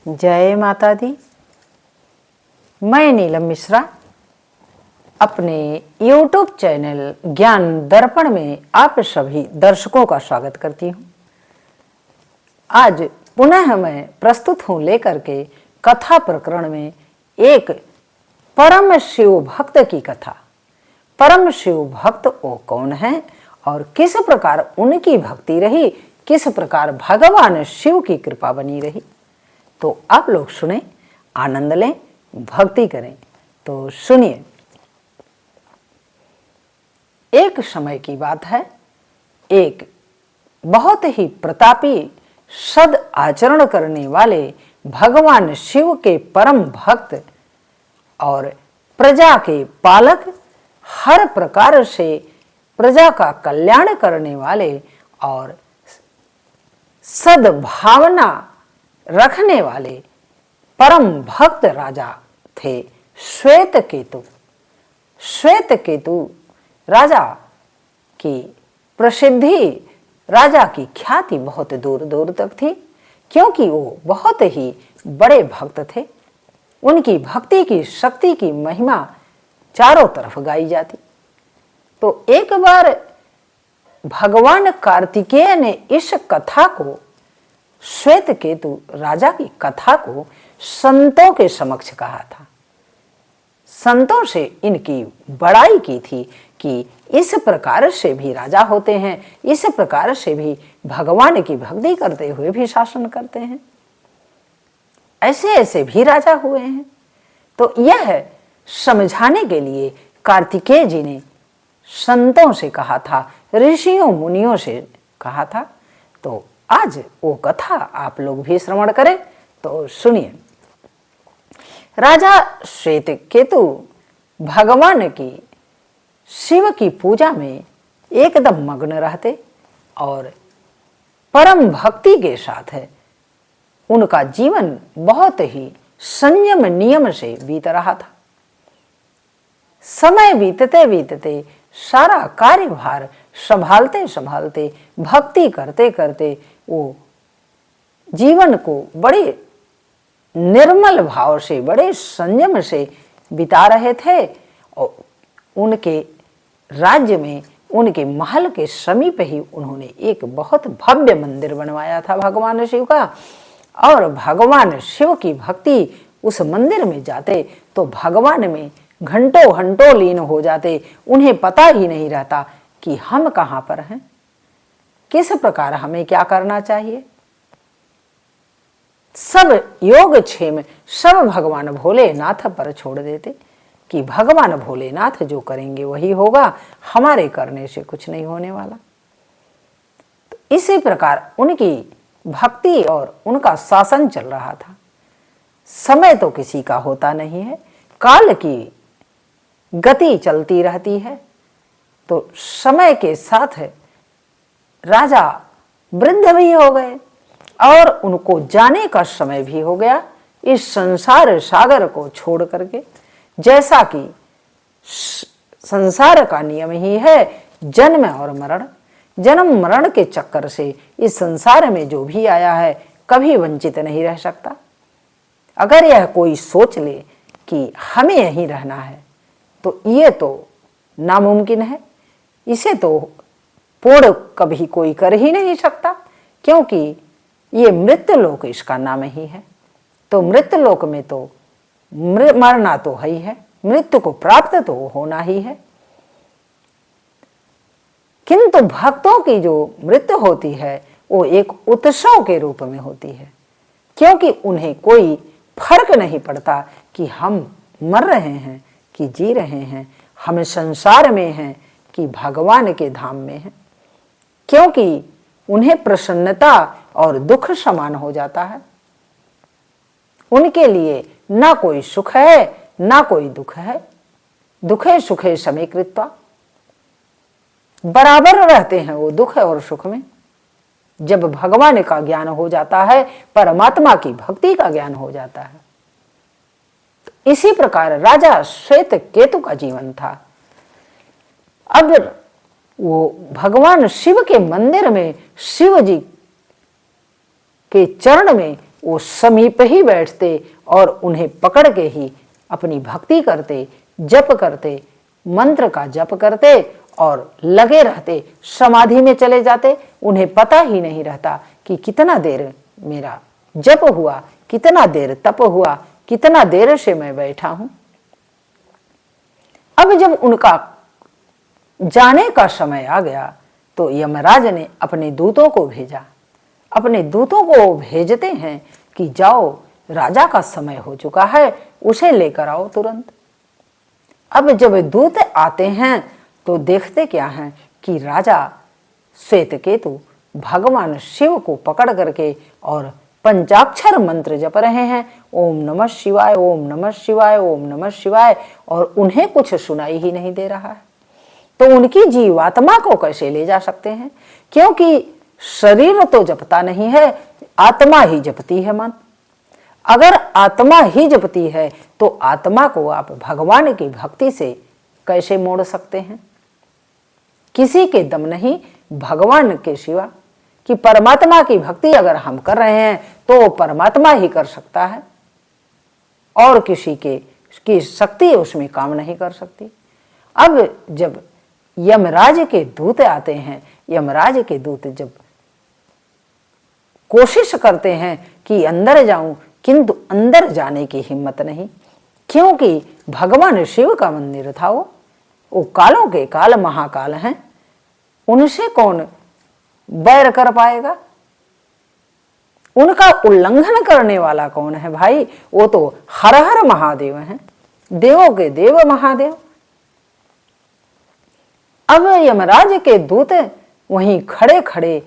जय माता दी। मैं नीलम मिश्रा अपने YouTube चैनल ज्ञान दर्पण में आप सभी दर्शकों का स्वागत करती हूँ। आज पुनः मैं प्रस्तुत हूँ लेकर के कथा प्रकरण में एक परम शिव भक्त की कथा। परम शिव भक्त वो कौन है और किस प्रकार उनकी भक्ति रही, किस प्रकार भगवान शिव की कृपा बनी रही। तो आप लोग सुने, आनंद लें, भक्ति करें। तो सुनिए। एक समय की बात है, एक बहुत ही प्रतापी सद आचरण करने वाले भगवान शिव के परम भक्त और प्रजा के पालक, हर प्रकार से प्रजा का कल्याण करने वाले और सद्भावना रखने वाले परम भक्त राजा थे श्वेतकेतु। श्वेतकेतु राजा की प्रसिद्धि, राजा की ख्याति बहुत दूर दूर तक थी, क्योंकि वो बहुत ही बड़े भक्त थे। उनकी भक्ति की शक्ति की महिमा चारों तरफ गाई जाती। तो एक बार भगवान कार्तिकेय ने इस कथा को, श्वेतकेतु राजा की कथा को संतों के समक्ष कहा था। संतों से इनकी बड़ाई की थी कि इस प्रकार से भी राजा होते हैं, इस प्रकार से भी भगवान की भक्ति करते हुए भी शासन करते हैं, ऐसे ऐसे भी राजा हुए हैं। तो यह समझाने के लिए कार्तिकेय जी ने संतों से कहा था, ऋषियों मुनियों से कहा था। तो आज वो कथा आप लोग भी श्रवण करें। तो सुनिए। राजा श्वेतकेतु भगवान की, शिव की पूजा में एकदम मग्न रहते और परम भक्ति के साथ है उनका जीवन बहुत ही संयम नियम से बीत रहा था। समय बीतते बीतते, सारा कार्यभार संभालते संभालते, भक्ति करते करते वो जीवन को बड़े निर्मल भाव से, बड़े संयम से बिता रहे थे। और उनके राज्य में, उनके महल के समीप ही उन्होंने एक बहुत भव्य मंदिर बनवाया था भगवान शिव का। और भगवान शिव की भक्ति उस मंदिर में जाते तो भगवान में घंटों घंटों लीन हो जाते। उन्हें पता ही नहीं रहता कि हम कहाँ पर हैं, किस प्रकार हमें क्या करना चाहिए। सब योग क्षेम सब भगवान भोलेनाथ पर छोड़ देते कि भगवान भोलेनाथ जो करेंगे वही होगा, हमारे करने से कुछ नहीं होने वाला। तो इसी प्रकार उनकी भक्ति और उनका शासन चल रहा था। समय तो किसी का होता नहीं है, काल की गति चलती रहती है। तो समय के साथ राजा वृद्ध भी हो गए और उनको जाने का समय भी हो गया इस संसार सागर को छोड़ करके। जैसा कि संसार का नियम ही है जन्म और मरण, जन्म मरण के चक्कर से इस संसार में जो भी आया है कभी वंचित नहीं रह सकता। अगर यह कोई सोच ले कि हमें यहीं रहना है तो ये तो नामुमकिन है। इसे तो पूर्ण कभी कोई कर ही नहीं सकता, क्योंकि ये मृत्यु लोक इसका नाम ही है। तो मृत्यु लोक में तो मरना तो है ही है, मृत्यु को प्राप्त तो होना ही है। किंतु भक्तों की जो मृत्यु होती है वो एक उत्सव के रूप में होती है, क्योंकि उन्हें कोई फर्क नहीं पड़ता कि हम मर रहे हैं कि जी रहे हैं, हम संसार में हैं कि भगवान के धाम में हैं। क्योंकि उन्हें प्रसन्नता और दुख समान हो जाता है। उनके लिए ना कोई सुख है ना कोई दुख है, दुखे सुखे समीकृत्वा, बराबर रहते हैं वो दुख और सुख में। जब भगवान का ज्ञान हो जाता है, परमात्मा की भक्ति का ज्ञान हो जाता है। तो इसी प्रकार राजा श्वेतकेतु का जीवन था। अब वो भगवान शिव के मंदिर में, शिव जी के चरण में वो समीप ही बैठते और उन्हें पकड़ के ही अपनी भक्ति करते, जप करते, मंत्र का जप करते और लगे रहते, समाधि में चले जाते। उन्हें पता ही नहीं रहता कि कितना देर मेरा जप हुआ, कितना देर तप हुआ, कितना देर से मैं बैठा हूं। अब जब उनका जाने का समय आ गया तो यमराज ने अपने दूतों को भेजा। अपने दूतों को भेजते हैं कि जाओ, राजा का समय हो चुका है, उसे लेकर आओ तुरंत। अब जब दूत आते हैं तो देखते क्या हैं कि राजा श्वेतकेतु भगवान शिव को पकड़ करके और पंचाक्षर मंत्र जप रहे हैं, ओम नमः शिवाय, ओम नमः शिवाय, ओम नमः शिवाय, और उन्हें कुछ सुनाई ही नहीं दे रहा है। तो उनकी जीवात्मा को कैसे ले जा सकते हैं? क्योंकि शरीर तो जपता नहीं है, आत्मा ही जपती है मन। अगर आत्मा ही जपती है तो आत्मा को आप भगवान की भक्ति से कैसे मोड़ सकते हैं? किसी के दम नहीं भगवान के सिवा, कि परमात्मा की भक्ति अगर हम कर रहे हैं तो परमात्मा ही कर सकता है, और किसी की शक्ति उसमें काम नहीं कर सकती। अब जब यमराज के दूत आते हैं, यमराज के दूत जब कोशिश करते हैं कि अंदर जाऊं, किंतु अंदर जाने की हिम्मत नहीं, क्योंकि भगवान शिव का मंदिर था। वो कालों के काल महाकाल हैं, उनसे कौन बैर कर पाएगा? उनका उल्लंघन करने वाला कौन है भाई? वो तो हर हर महादेव हैं, देवों के देव महादेव। अब यमराज के दूत वहीं खड़े खड़े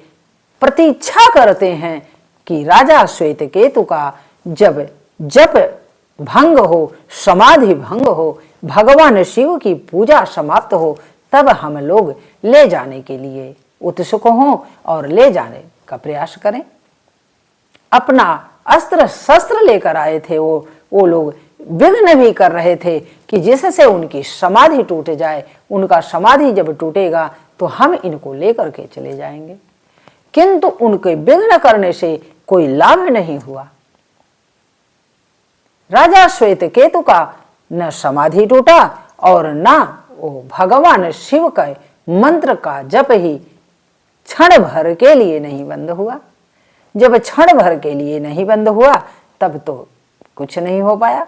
प्रतीक्षा करते हैं कि राजा श्वेतकेतु का जब जप भंग हो, समाधि भंग हो, भगवान शिव की पूजा समाप्त हो, तब हम लोग ले जाने के लिए उत्सुक हों और ले जाने का प्रयास करें। अपना अस्त्र शस्त्र लेकर आए थे वो लोग, विघ्न भी कर रहे थे कि जिससे उनकी समाधि टूट जाए। उनका समाधि जब टूटेगा तो हम इनको लेकर के चले जाएंगे, किंतु उनके विघ्न करने से कोई लाभ नहीं हुआ। राजा श्वेतकेतु का न समाधि टूटा और न वो भगवान शिव का मंत्र का जप ही क्षण भर के लिए नहीं बंद हुआ। जब क्षण भर के लिए नहीं बंद हुआ तब तो कुछ नहीं हो पाया।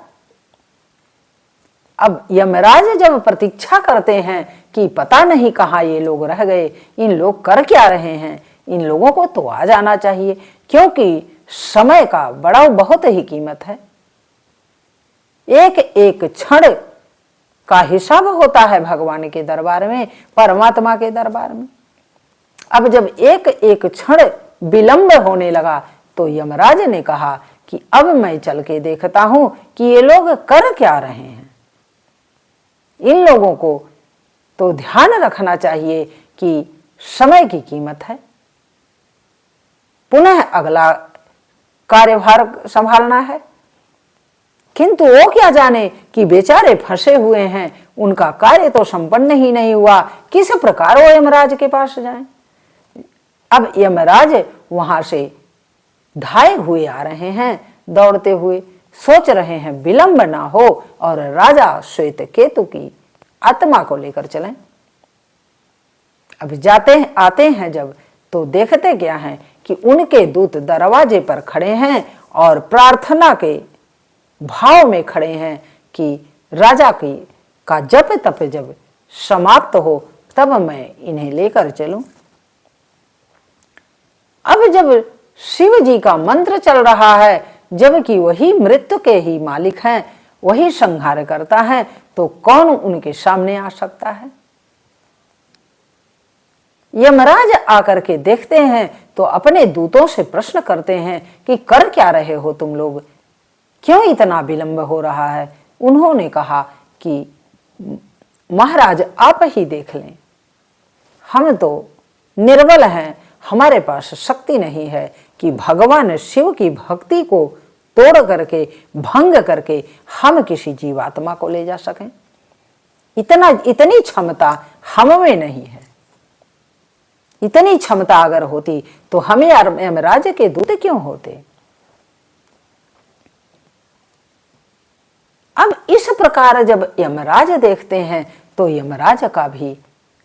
अब यमराज जब प्रतीक्षा करते हैं कि पता नहीं कहाँ ये लोग रह गए, इन लोग कर क्या रहे हैं, इन लोगों को तो आ जाना चाहिए, क्योंकि समय का बड़ा बहुत ही कीमत है। एक एक क्षण का हिसाब होता है भगवान के दरबार में, परमात्मा के दरबार में। अब जब एक एक क्षण विलंब होने लगा तो यमराज ने कहा कि अब मैं चल के देखता हूं कि ये लोग कर क्या रहे हैं। इन लोगों को तो ध्यान रखना चाहिए कि समय की कीमत है, पुनः अगला कार्यभार संभालना है। किंतु वो क्या जाने कि बेचारे फंसे हुए हैं, उनका कार्य तो संपन्न ही नहीं हुआ, किस प्रकार वो यमराज के पास जाएं। अब यमराज वहां से धाए हुए आ रहे हैं, दौड़ते हुए, सोच रहे हैं विलंब ना हो और राजा श्वेतकेतु की आत्मा को लेकर चलें। अब जाते आते हैं जब, तो देखते क्या हैं कि उनके दूत दरवाजे पर खड़े हैं और प्रार्थना के भाव में खड़े हैं कि राजा की का जप तप जब समाप्त हो तब मैं इन्हें लेकर चलूं। अब जब शिव जी का मंत्र चल रहा है, जबकि वही मृत्यु के ही मालिक हैं, वही संहार करता है, तो कौन उनके सामने आ सकता है? यमराज आकर के देखते हैं तो अपने दूतों से प्रश्न करते हैं कि कर क्या रहे हो तुम लोग, क्यों इतना विलंब हो रहा है? उन्होंने कहा कि महाराज आप ही देख लें, हम तो निर्बल हैं, हमारे पास शक्ति नहीं है कि भगवान शिव की भक्ति को तोड़ करके, भंग करके हम किसी जीवात्मा को ले जा सकें। इतनी क्षमता हम में नहीं है। इतनी क्षमता अगर होती तो हमें यमराज के दूत क्यों होते? प्रकार जब यमराज देखते हैं तो यमराज का भी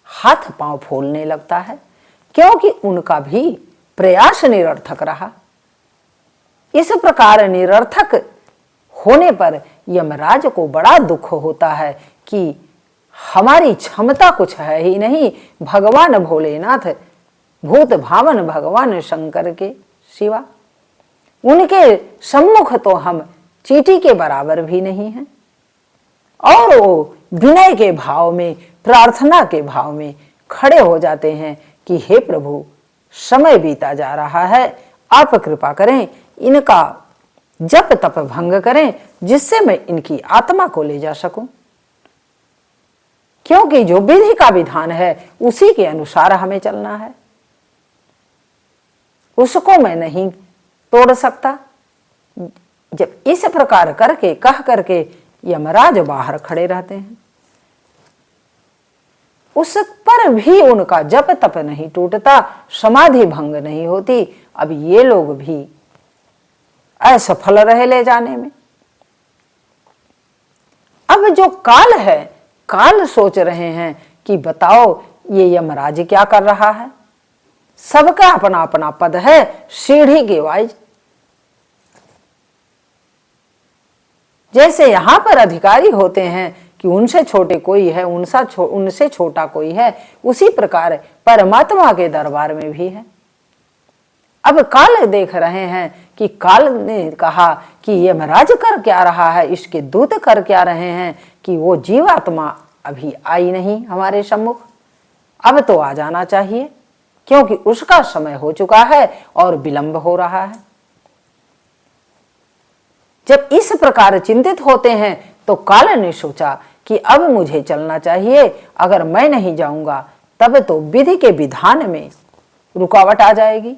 हाथ पांव फूलने लगता है, क्योंकि उनका भी प्रयास निरर्थक रहा। इस प्रकार निरर्थक होने पर यमराज को बड़ा दुख होता है कि हमारी क्षमता कुछ है ही नहीं भगवान भोलेनाथ, भूत भावन भगवान शंकर के सिवा। उनके सम्मुख तो हम चींटी के बराबर भी नहीं हैं। और वो विनय के भाव में, प्रार्थना के भाव में खड़े हो जाते हैं कि हे प्रभु, समय बीता जा रहा है, आप कृपा करें, इनका जप तप भंग करें, जिससे मैं इनकी आत्मा को ले जा सकूं। क्योंकि जो विधि का विधान है उसी के अनुसार हमें चलना है, उसको मैं नहीं तोड़ सकता। जब इस प्रकार करके कह करके यमराज बाहर खड़े रहते हैं, उस पर भी उनका जप तप नहीं टूटता, समाधि भंग नहीं होती। अब ये लोग भी असफल रहे ले जाने में। अब जो काल है, काल सोच रहे हैं कि बताओ ये यमराज क्या कर रहा है। सबका अपना अपना पद है, सीढ़ी के वाइज। जैसे यहां पर अधिकारी होते हैं कि उनसे छोटे कोई है, उनसे छोटा कोई है, उसी प्रकार परमात्मा के दरबार में भी है। अब काल देख रहे हैं कि काल ने कहा कि यमराज कर क्या रहा है, इसके दूत कर क्या रहे हैं कि वो जीवात्मा अभी आई नहीं हमारे सम्मुख, अब तो आ जाना चाहिए, क्योंकि उसका समय हो चुका है और विलंब हो रहा है। जब इस प्रकार चिंतित होते हैं तो काल ने सोचा कि अब मुझे चलना चाहिए, अगर मैं नहीं जाऊंगा तब तो विधि के विधान में रुकावट आ जाएगी,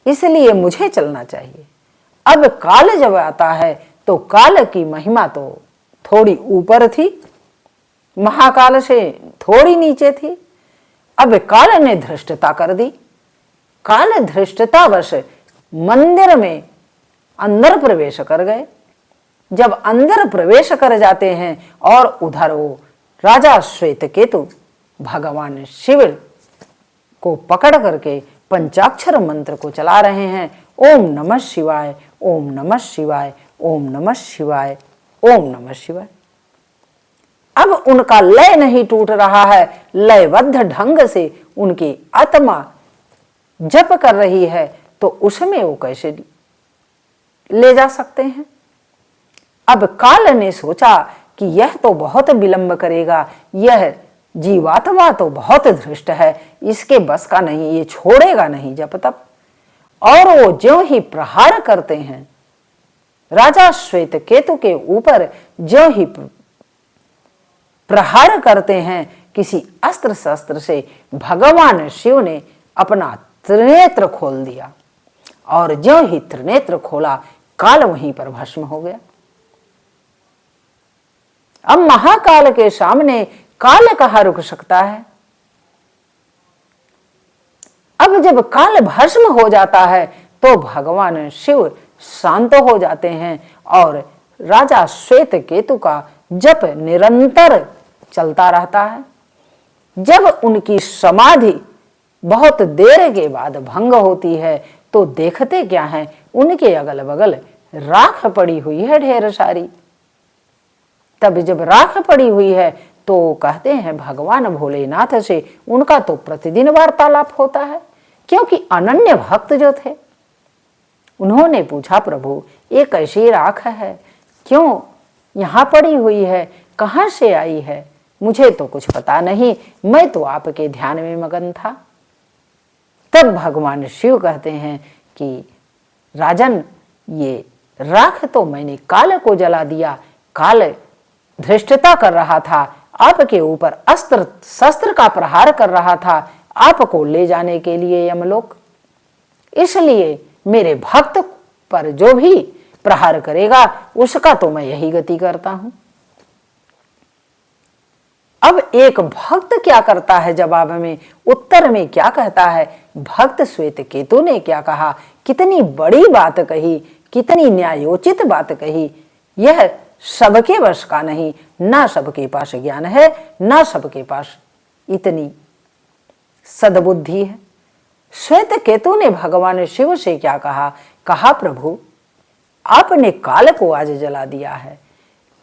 इसलिए मुझे चलना चाहिए। अब काल जब आता है तो काल की महिमा तो थोड़ी ऊपर थी, महाकाल से थोड़ी नीचे थी। अब काल ने धृष्टता कर दी। काल धृष्टतावश मंदिर में अंदर प्रवेश कर गए। जब अंदर प्रवेश कर जाते हैं और उधर वो राजा श्वेतकेतु भगवान शिव को पकड़ करके पंचाक्षर मंत्र को चला रहे हैं, ओम नमः शिवाय, ओम नमः शिवाय, ओम नमः शिवाय, ओम नमः शिवाय। अब उनका लय नहीं टूट रहा है, लयबद्ध ढंग से उनकी आत्मा जप कर रही है, तो उसमें वो कैसे ले जा सकते हैं। अब काल ने सोचा कि यह तो बहुत विलंब करेगा, यह जीवात्मा तो बहुत धृष्ट है, इसके बस का नहीं, ये छोड़ेगा नहीं जब तक। और वो ज्यों ही प्रहार करते हैं राजा श्वेतकेतु के ऊपर, ज्यों ही प्रहार करते हैं किसी अस्त्र शस्त्र से, भगवान शिव ने अपना त्रिनेत्र खोल दिया और ज्यों ही त्रिनेत्र खोला, काल वहीं पर भस्म हो गया। अब महाकाल के सामने काल कहाँ रुक सकता है। अब जब काल भस्म हो जाता है तो भगवान शिव शांत हो जाते हैं और राजा श्वेतकेतु का जप निरंतर चलता रहता है। जब उनकी समाधि बहुत देर के बाद भंग होती है तो देखते क्या है, उनके अगल बगल राख पड़ी हुई है ढेर सारी। तब जब राख पड़ी हुई है तो कहते हैं भगवान भोलेनाथ से उनका तो प्रतिदिन वार्तालाप होता है, क्योंकि अनन्य भक्त जो थे। उन्होंने पूछा, प्रभु ये कैसी राख है, क्यों यहाँ पड़ी हुई है, कहाँ से आई है, मुझे तो कुछ पता नहीं, मैं तो आपके ध्यान में मगन था। तब भगवान शिव कहते हैं कि राजन, ये राख तो मैंने काल को जला दिया, काल धृष्टता कर रहा था, आपके ऊपर अस्त्र शस्त्र का प्रहार कर रहा था, आपको ले जाने के लिए यमलोक। इसलिए मेरे भक्त पर जो भी प्रहार करेगा उसका तो मैं यही गति करता हूं। अब एक भक्त क्या करता है जवाब में, उत्तर में क्या कहता है, भक्त श्वेतकेतु ने क्या कहा, कितनी बड़ी बात कही, कितनी न्यायोचित बात कही। यह सबके वश का नहीं, ना सबके पास ज्ञान है, ना सबके पास इतनी सद्बुद्धि है। श्वेत केतु ने भगवान शिव से क्या कहा? कहा प्रभु आपने काल को आज जला दिया है,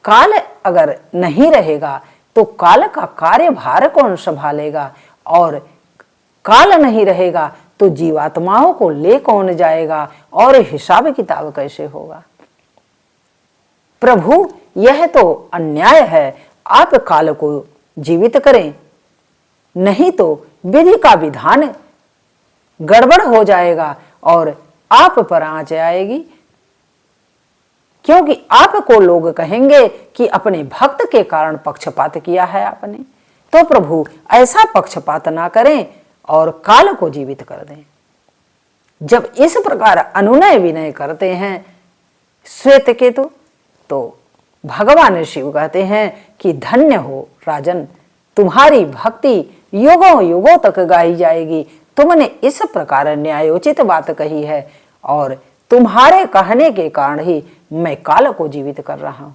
काल अगर नहीं रहेगा तो काल का कार्यभार कौन संभालेगा, और काल नहीं रहेगा तो जीवात्माओं को ले कौन जाएगा, और हिसाब किताब कैसे होगा। प्रभु यह तो अन्याय है, आप काल को जीवित करें, नहीं तो विधि का विधान गड़बड़ हो जाएगा और आप पर आंच आएगी, क्योंकि आपको लोग कहेंगे कि अपने भक्त के कारण पक्षपात किया है आपने। तो प्रभु ऐसा पक्षपात ना करें और काल को जीवित कर दें। जब इस प्रकार अनुनय विनय करते हैं श्वेत केतु, तो भगवान शिव कहते हैं कि धन्य हो राजन, तुम्हारी भक्ति युगों युगों तक गाई जाएगी। तुमने इस प्रकार न्यायोचित बात कही है और तुम्हारे कहने के कारण ही मैं काल को जीवित कर रहा हूं।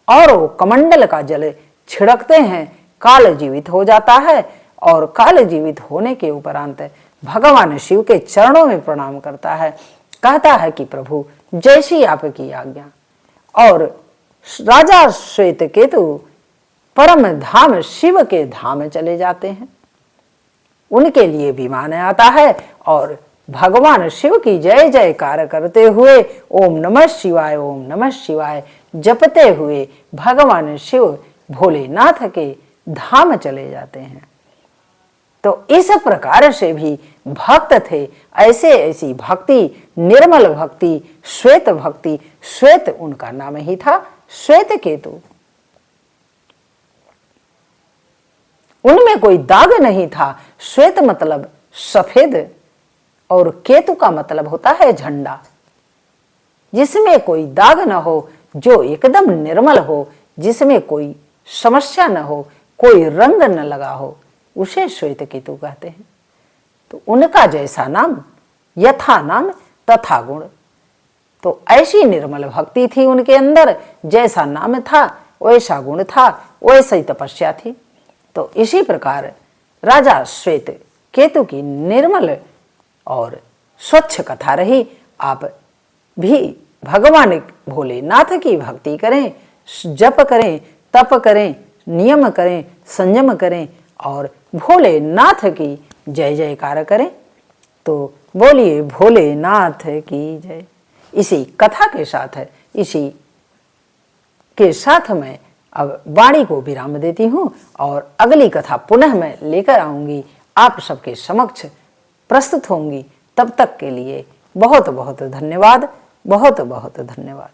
और वो कमंडल का जल छिड़कते हैं, काल जीवित हो जाता है और काल जीवित होने के उपरांत भगवान शिव के चरणों में प्रणाम करता है, कहता है कि प्रभु जैसी आपकी आज्ञा। और राजा श्वेत केतु परम धाम शिव के धाम चले जाते हैं। उनके लिए विमान आता है और भगवान शिव की जय जयकार करते हुए ओम नमः शिवाय, ओम नमः शिवाय जपते हुए भगवान शिव भोलेनाथ के धाम चले जाते हैं। तो इस प्रकार से भी भक्त थे, ऐसे ऐसी भक्ति, निर्मल भक्ति, श्वेत भक्ति। श्वेत उनका नाम ही था, श्वेत केतु। उनमें कोई दाग नहीं था। श्वेत मतलब सफेद और केतु का मतलब होता है झंडा, जिसमें कोई दाग न हो, जो एकदम निर्मल हो, जिसमें कोई समस्या न हो, कोई रंग न लगा हो, उसे श्वेत केतु कहते हैं। तो उनका जैसा नाम यथा नाम तथा गुण। तो ऐसी निर्मल भक्ति थी उनके अंदर, जैसा नाम था वैसा गुण था, वैसी तपस्या थी। तो इसी प्रकार राजा श्वेत केतु की निर्मल और स्वच्छ कथा रही। आप भी भगवान भोलेनाथ की भक्ति करें, जप करें, तप करें, नियम करें, संयम करें और भोलेनाथ की जय जयकार करें। तो बोलिए भोलेनाथ की जय। इसी कथा के साथ, इसी के साथ मैं अब वाणी को विराम देती हूँ और अगली कथा पुनः मैं लेकर आऊंगी, आप सबके समक्ष प्रस्तुत होंगी। तब तक के लिए बहुत बहुत धन्यवाद, बहुत बहुत धन्यवाद।